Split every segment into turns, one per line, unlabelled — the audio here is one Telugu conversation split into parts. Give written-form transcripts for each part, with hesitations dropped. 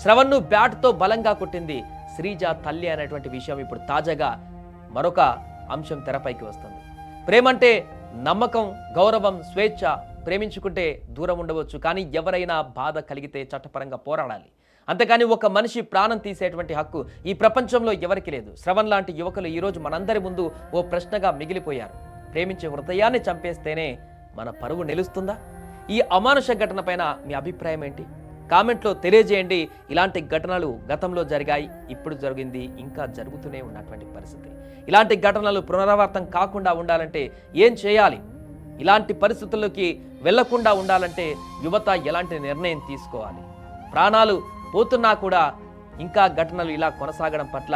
శ్రవణ్ను బ్యాట్తో బలంగా కొట్టింది శ్రీజ తల్లి అనేటువంటి విషయం ఇప్పుడు తాజాగా మరొక అంశం తెరపైకి వస్తుంది. ప్రేమంటే నమ్మకం, గౌరవం, స్వేచ్ఛ. ప్రేమించుకుంటే దూరం ఉండవచ్చు, కానీ ఎవరైనా బాధ కలిగితే చట్టపరంగా పోరాడాలి. అంతేకాని ఒక మనిషి ప్రాణం తీసేటువంటి హక్కు ఈ ప్రపంచంలో ఎవరికి లేదు. శ్రవణ్ లాంటి యువకులు ఈరోజు మనందరి ముందు ఓ ప్రశ్నగా మిగిలిపోయారు. ప్రేమించే హృదయాన్ని చంపేస్తేనే మన పరువు నిలుస్తుందా? ఈ అమానుష ఘటన పైన మీ అభిప్రాయం ఏంటి? కామెంట్లో తెలియజేయండి. ఇలాంటి ఘటనలు గతంలో జరిగాయి, ఇప్పుడు జరిగింది, ఇంకా జరుగుతూనే ఉన్నటువంటి పరిస్థితి. ఇలాంటి ఘటనలు పునరావృతం కాకుండా ఉండాలంటే ఏం చేయాలి? ఇలాంటి పరిస్థితుల్లోకి వెళ్లకుండా ఉండాలంటే యువత ఎలాంటి నిర్ణయం తీసుకోవాలి? ప్రాణాలు పోతున్నా కూడా ఇంకా ఘటనలు ఇలా కొనసాగడం పట్ల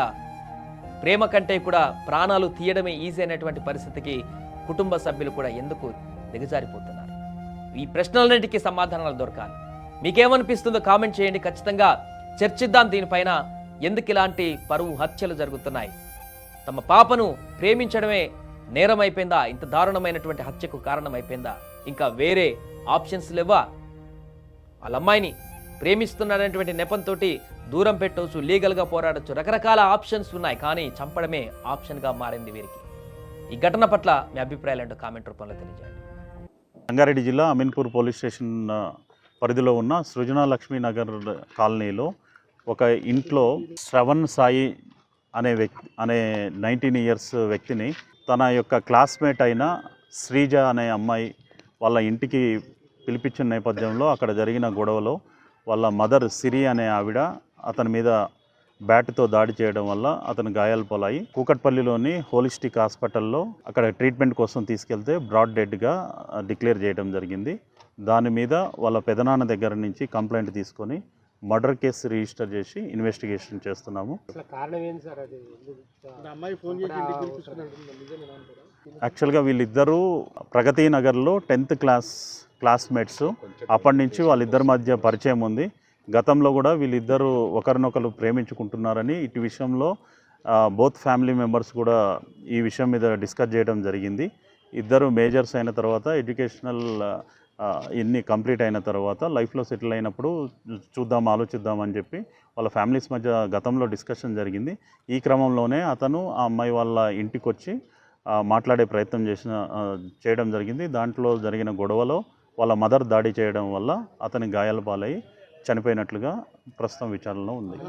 ప్రేమ కంటే కూడా ప్రాణాలు తీయడమే ఈజీ అయినటువంటి పరిస్థితికి కుటుంబ సభ్యులు కూడా ఎందుకు దిగజారిపోతున్నారు? ఈ ప్రశ్నలన్నింటికీ సమాధానాలు దొరకాలి. మీకేమనిపిస్తుందో కామెంట్ చేయండి. ఖచ్చితంగా చర్చిద్దాం దీనిపైన. ఎందుకు ఇలాంటి పరువు హత్యలు జరుగుతున్నాయి? తమ పాపను ప్రేమించడమే నేరం అయిపోయిందా? ఇంత దారుణమైనటువంటి హత్యకు కారణమైపోయిందా? ఇంకా వేరే ఆప్షన్స్ లేవా? వాళ్ళ అమ్మాయిని ప్రేమిస్తున్నారనేటువంటి నెపంతో దూరం పెట్టవచ్చు, లీగల్గా పోరాడచ్చు, రకరకాల ఆప్షన్స్ ఉన్నాయి. కానీ చంపడమే ఆప్షన్గా మారింది వీరికి. ఈ ఘటన పట్ల మీ అభిప్రాయాలు ఏంటో కామెంట్ రూపంలో తెలియజేయండి.
రంగారెడ్డి జిల్లా అమీన్పూర్ పోలీస్ స్టేషన్ పరిధిలో ఉన్న సృజనా లక్ష్మీ నగర్ కాలనీలో ఒక ఇంట్లో శ్రవణ్ సాయి అనే 19 ఇయర్స్ వ్యక్తిని తన యొక్క క్లాస్మేట్ అయిన శ్రీజ అనే అమ్మాయి వాళ్ళ ఇంటికి పిలిపించిన నేపథ్యంలో అక్కడ జరిగిన గొడవలో వాళ్ళ మదర్ సిరి అనే ఆవిడ అతని మీద బ్యాట్తో దాడి చేయడం వల్ల అతను గాయాలు పాలయ్యి కూకట్పల్లిలోని హోలిస్టిక్ హాస్పిటల్లో అక్కడ ట్రీట్మెంట్ కోసం తీసుకెళ్తే బ్రాడ్ డెడ్గా డిక్లేర్ చేయడం జరిగింది. దాని మీద వాళ్ళ పెదనాన్న దగ్గర నుంచి కంప్లైంట్ తీసుకొని మర్డర్ కేసు రిజిస్టర్ చేసి ఇన్వెస్టిగేషన్ చేస్తున్నాము. యాక్చువల్గా వీళ్ళిద్దరూ ప్రగతి నగర్లో 10th క్లాస్మేట్స్. అప్పటి నుంచి వాళ్ళిద్దరి మధ్య పరిచయం ఉంది. గతంలో కూడా వీళ్ళిద్దరూ ఒకరినొకరు ప్రేమించుకుంటున్నారని ఇటు విషయంలో బోత్ ఫ్యామిలీ మెంబర్స్ కూడా ఈ విషయం మీద డిస్కస్ చేయడం జరిగింది. ఇద్దరు మేజర్స్ అయిన తర్వాత ఎడ్యుకేషనల్ ఇన్ని కంప్లీట్ అయిన తర్వాత లైఫ్లో సెటిల్ అయినప్పుడు ఆలోచిద్దాం అని చెప్పి వాళ్ళ ఫ్యామిలీస్ మధ్య గతంలో డిస్కషన్ జరిగింది. ఈ క్రమంలోనే అతను ఆ అమ్మాయి వాళ్ళ ఇంటికి వచ్చి మాట్లాడే ప్రయత్నం చేయడం జరిగింది. దాంట్లో జరిగిన గొడవలో వాళ్ళ మదర్ దాడి చేయడం వల్ల అతని గాయాల పాలై చనిపోయినట్లుగా ప్రస్తుతం విచారణలో ఉంది.